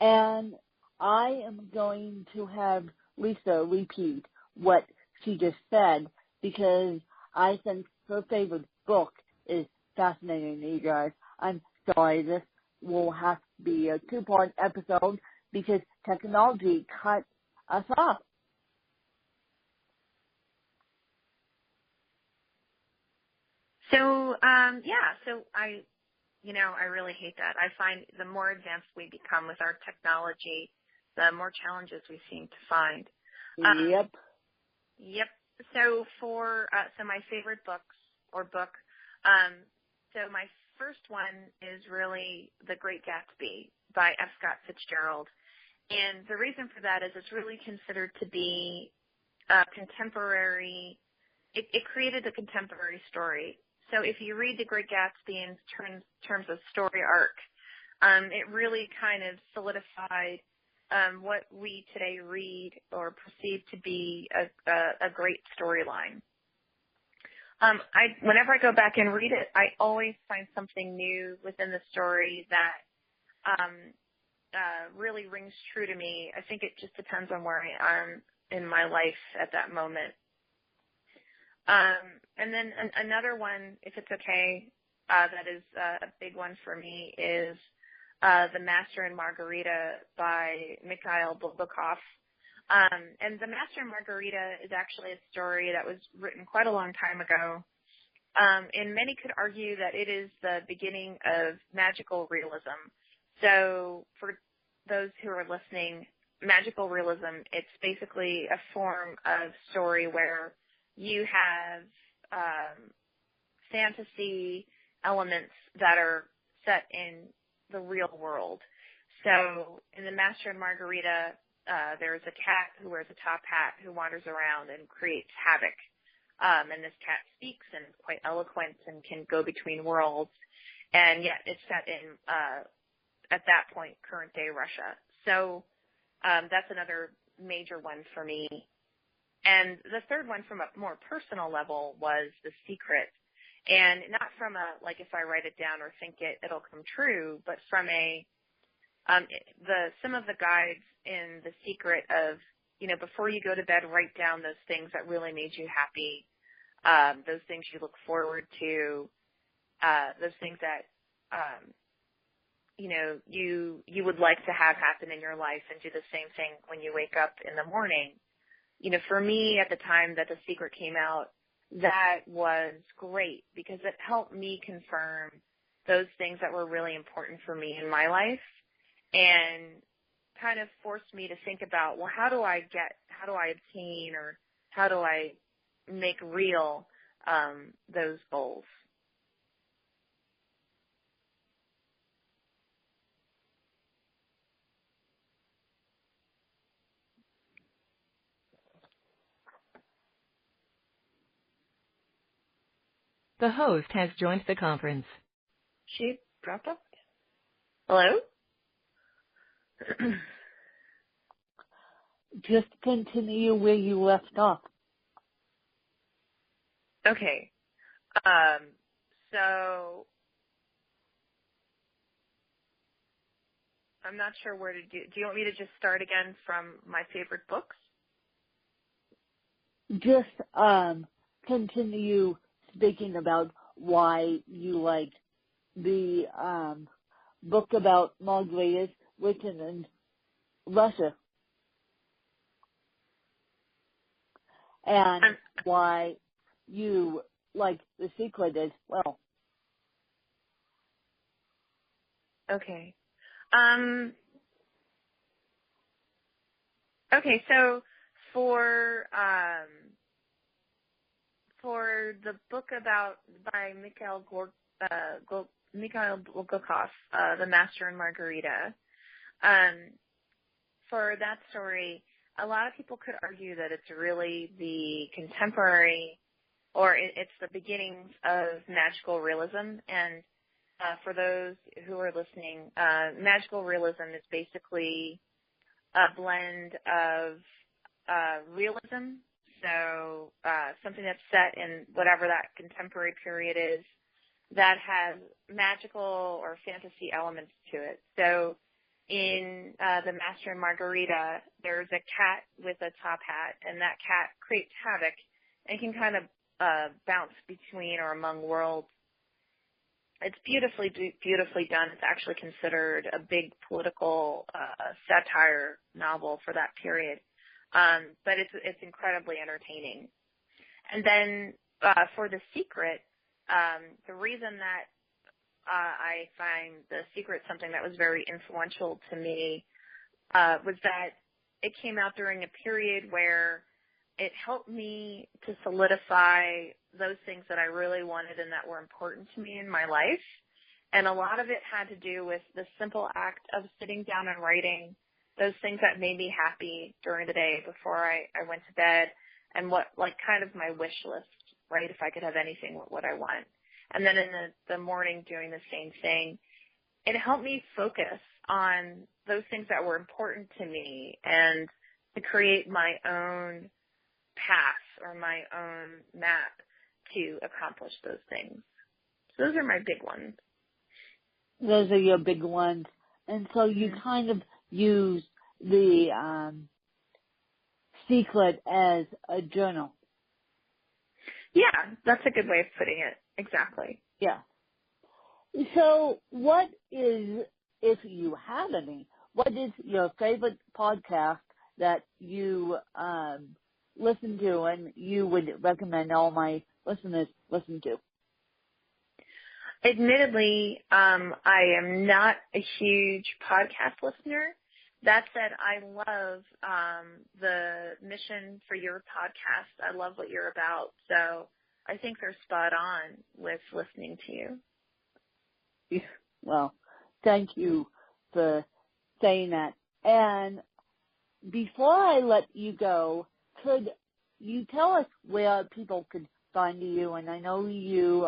And I am going to have Lisa repeat what she just said because I think her favorite book is fascinating, you guys. I'm sorry, this will have to be a 2-part episode because technology cut us off. So, so I really hate that. I find the more advanced we become with our technology, the more challenges we seem to find. Yep. So so my favorite book, so my first one is really The Great Gatsby by F. Scott Fitzgerald. And the reason for that is it's really considered to be a contemporary, it created a contemporary story. So if you read The Great Gatsby in terms of story arc, it really kind of solidified what we today read or perceive to be a great storyline. Whenever I go back and read it, I always find something new within the story that really rings true to me. I think it just depends on where I am in my life at that moment. And then another one, if it's okay, that is a big one for me is The Master and Margarita by Mikhail Bulgakov. And The Master and Margarita is actually a story that was written quite a long time ago. And many could argue that it is the beginning of magical realism. So for those who are listening, magical realism, it's basically a form of story where you have fantasy elements that are set in the real world. So in The Master and Margarita, there's a cat who wears a top hat who wanders around and creates havoc. And this cat speaks and is quite eloquent and can go between worlds. And yet it's set in, at that point, current day Russia. So that's another major one for me. And the third one from a more personal level was The Secret. And not from a, like, if I write it down or think it'll come true, but from some of the guides in The Secret of, before you go to bed, write down those things that really made you happy, those things you look forward to, those things that, you would like to have happen in your life, and do the same thing when you wake up in the morning. For me at the time that The Secret came out, that was great because it helped me confirm those things that were really important for me in my life and kind of forced me to think about, well, how do I obtain, or how do I make real those goals? The host has joined the conference. She dropped off. Hello? Just continue where you left off. Okay. So I'm not sure where to do. Do you want me to just start again from my favorite books? Just continue speaking about why you like the book about Margaritas written in Russia, and why you like The Secret as well. Okay. Okay, so for the book by Mikhail Bulgakov, The Master and Margarita, for that story, a lot of people could argue that it's really the contemporary, or it's the beginnings of magical realism. And for those who are listening, magical realism is basically a blend of realism, so something that's set in whatever that contemporary period is that has magical or fantasy elements to it. So in the Master and Margarita, there's a cat with a top hat, and that cat creates havoc and can kind of bounce between or among worlds. It's beautifully done. It's actually considered a big political satire novel for that period, but it's incredibly entertaining. And then for The Secret, the reason that I find The Secret something that was very influential to me was that it came out during a period where it helped me to solidify those things that I really wanted and that were important to me in my life. And a lot of it had to do with the simple act of sitting down and writing those things that made me happy during the day before I went to bed, and what, like, kind of my wish list, right? If I could have anything, what would I want? And then in the morning doing the same thing. It helped me focus on those things that were important to me and to create my own path or my own map to accomplish those things. So those are my big ones. Those are your big ones. And so you kind of use the Secret as a journal. Yeah, that's a good way of putting it. Exactly. Yeah. So what is, if you have any, what is your favorite podcast that you listen to and you would recommend all my listeners listen to? Admittedly, I am not a huge podcast listener. That said, I love the mission for your podcast. I love what you're about. So I think they're spot on with listening to you. Well, thank you for saying that. And before I let you go, could you tell us where people could find you? And I know you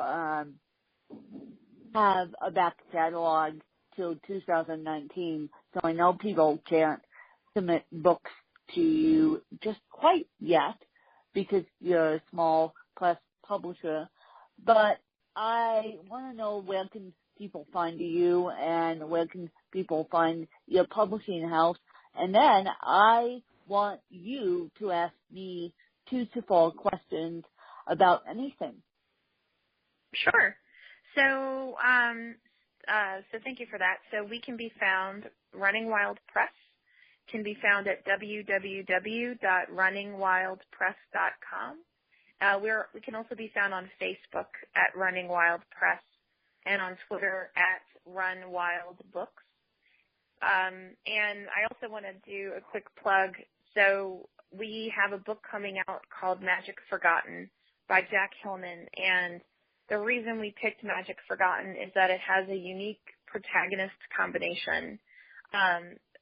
have a back catalog till 2019, so I know people can't submit books to you just quite yet because you're a small press publisher. But I want to know, where can people find you and where can people find your publishing house? And then I want you to ask me 2 to 4 questions about anything. Sure. So thank you for that. So we can be found, Running Wild Press can be found at www.runningwildpress.com. We can also be found on Facebook at Running Wild Press and on Twitter at Run Wild Books. And I also want to do a quick plug. So we have a book coming out called Magic Forgotten by Jack Hillman, and the reason we picked Magic Forgotten is that it has a unique protagonist combination.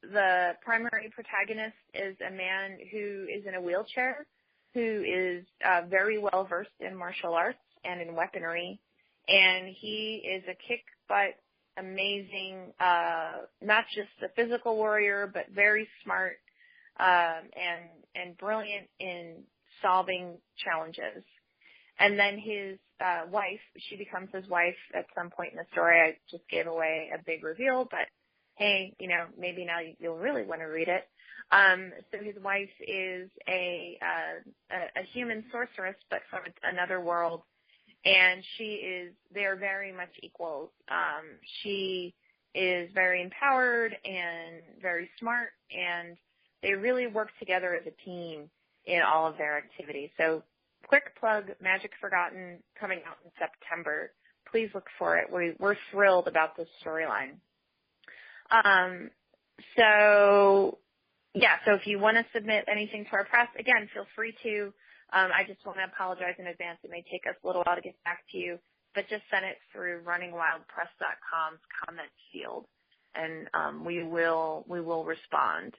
The primary protagonist is a man who is in a wheelchair, who is very well versed in martial arts and in weaponry, and he is a kick-butt, amazing, not just a physical warrior, but very smart and brilliant in solving challenges. And then his wife, she becomes his wife at some point in the story. I just gave away a big reveal, but hey, maybe now you'll really want to read it. So his wife is a human sorceress, but from another world, and they're very much equals. She is very empowered and very smart, and they really work together as a team in all of their activities. So quick plug, Magic Forgotten, coming out in September. Please look for it. We're thrilled about this storyline. So if you want to submit anything to our press, again, feel free to. I just want to apologize in advance. It may take us a little while to get back to you, but just send it through runningwildpress.com's comment field, and we will respond.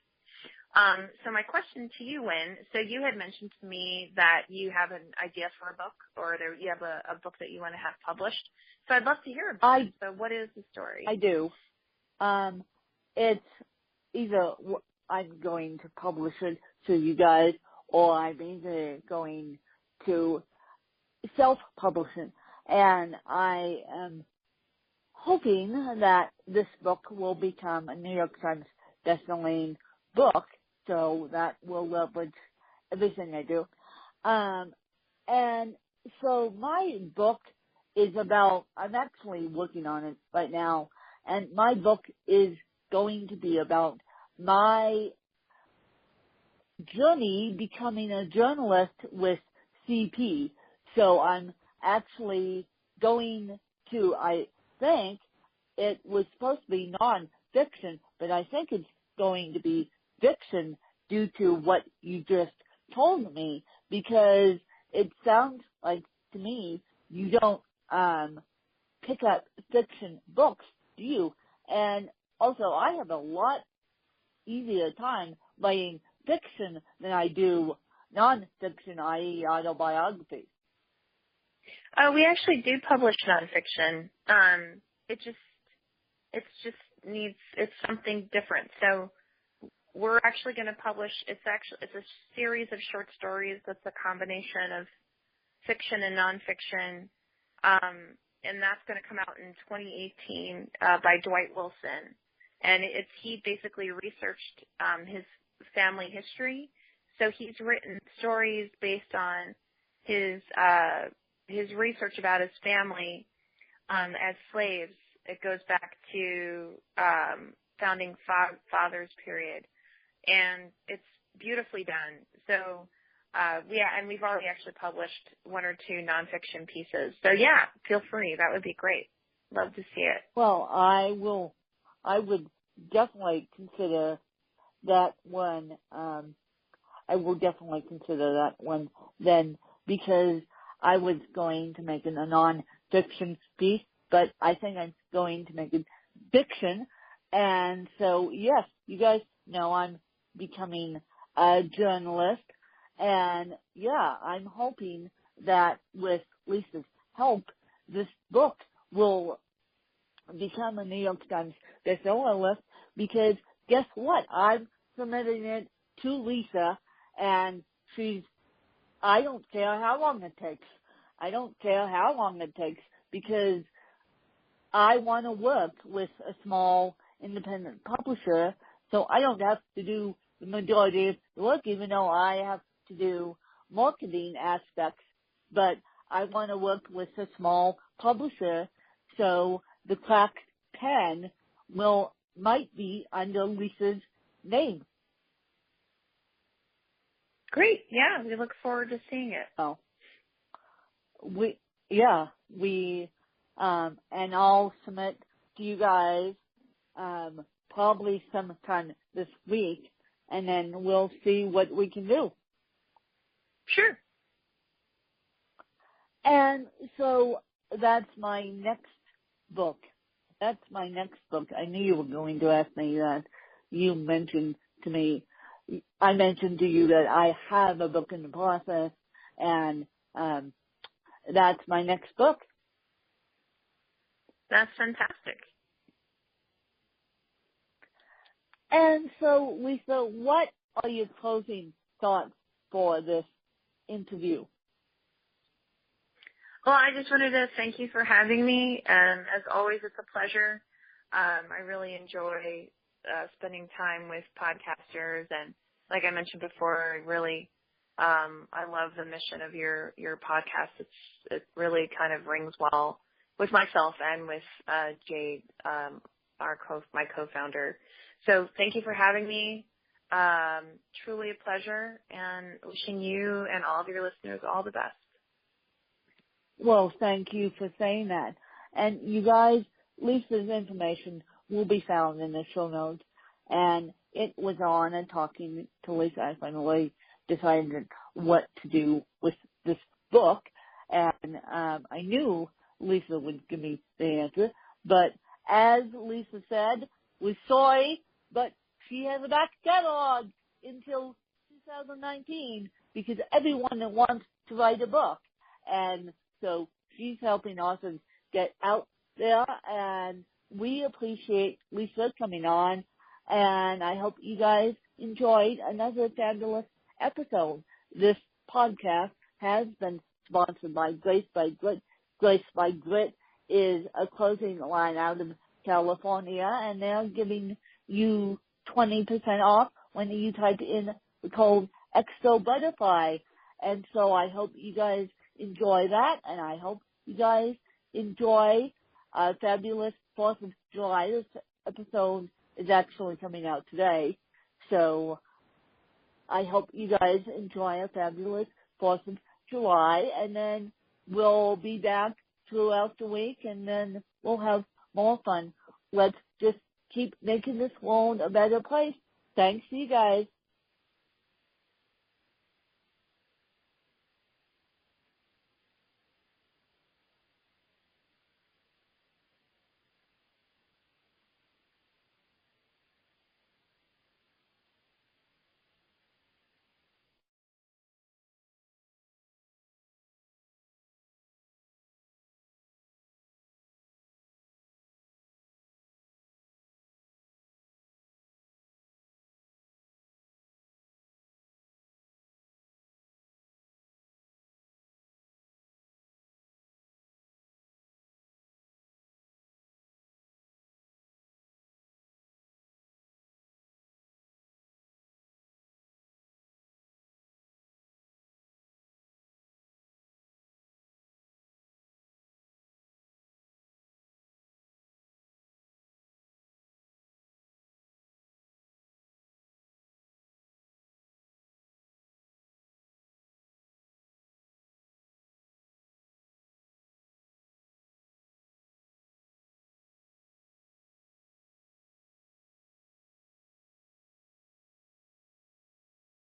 So my question to you, Wynn, so you had mentioned to me that you have an idea for a book, or you have a book that you want to have published. So I'd love to hear about it. So what is the story? I do. It's either I'm going to publish it to you guys, or I'm either going to self-publish it. And I am hoping that this book will become a New York Times bestselling book, so that will leverage everything I do. And so my book is about, I'm actually working on it right now, and my book is going to be about my journey becoming a journalist with CP. So I'm actually going to, I think it was supposed to be non-fiction, but I think it's going to be fiction due to what you just told me, because it sounds like to me you don't pick up fiction books, do you? And also I have a lot easier time writing fiction than I do non-fiction, i.e. autobiography. We actually do publish nonfiction. It's something different. So we're actually going to publish, it's a series of short stories that's a combination of fiction and nonfiction. And that's going to come out in 2018 by Dwight Wilson. And he basically researched his family history. So he's written stories based on his research about his family as slaves. It goes back to founding fathers period, and it's beautifully done. So and we've already actually published one or two nonfiction pieces. So yeah, feel free. That would be great. Love to see it. Well, I would definitely consider that one. I will definitely consider that one then, because I was going to make it a non-fiction piece, but I think I'm going to make it fiction. And so, yes, you guys know I'm becoming a journalist. And, yeah, I'm hoping that with Lisa's help, this book will become a New York Times bestseller list, because guess what? I'm submitting it to Lisa, and I don't care how long it takes. I don't care how long it takes, because I want to work with a small independent publisher, so I don't have to do the majority of the work, even though I have to do marketing aspects. But I want to work with a small publisher, so the cracked pen might be under Lisa's name. Great. Yeah, we look forward to seeing it. Oh. And I'll submit to you guys, probably sometime this week, and then we'll see what we can do. Sure. And so that's my next book. I knew you were going to ask me that. I mentioned to you that I have a book in the process, and that's my next book. That's fantastic. And so, Lisa, what are your closing thoughts for this interview? Well, I just wanted to thank you for having me. As always, it's a pleasure. I really enjoy spending time with podcasters, and like I mentioned before, I love the mission of your podcast. It really kind of rings well with myself and with Jade, my co-founder. So thank you for having me. Truly a pleasure, and wishing you and all of your listeners all the best. Well, thank you for saying that. And you guys, Lisa's information will be found in the show notes. And it was on and talking to Lisa, I finally decided what to do with this book. And I knew Lisa would give me the answer. But as Lisa said, we're sorry, but she has a back catalog until 2019, because everyone that wants to write a book. And so she's helping us get out there, and we appreciate Lisa coming on, and I hope you guys enjoyed another fabulous episode. This podcast has been sponsored by Grace by Grit, is a clothing line out of California, and they're giving you 20% off when you type in the code EXO Butterfly. And so I hope you guys enjoy that, and I hope you guys enjoy Fabulous 4th of July. This episode is actually coming out today. So I hope you guys enjoy a fabulous 4th of July, and then we'll be back throughout the week, and then we'll have more fun. Let's just keep making this world a better place. Thanks, you guys.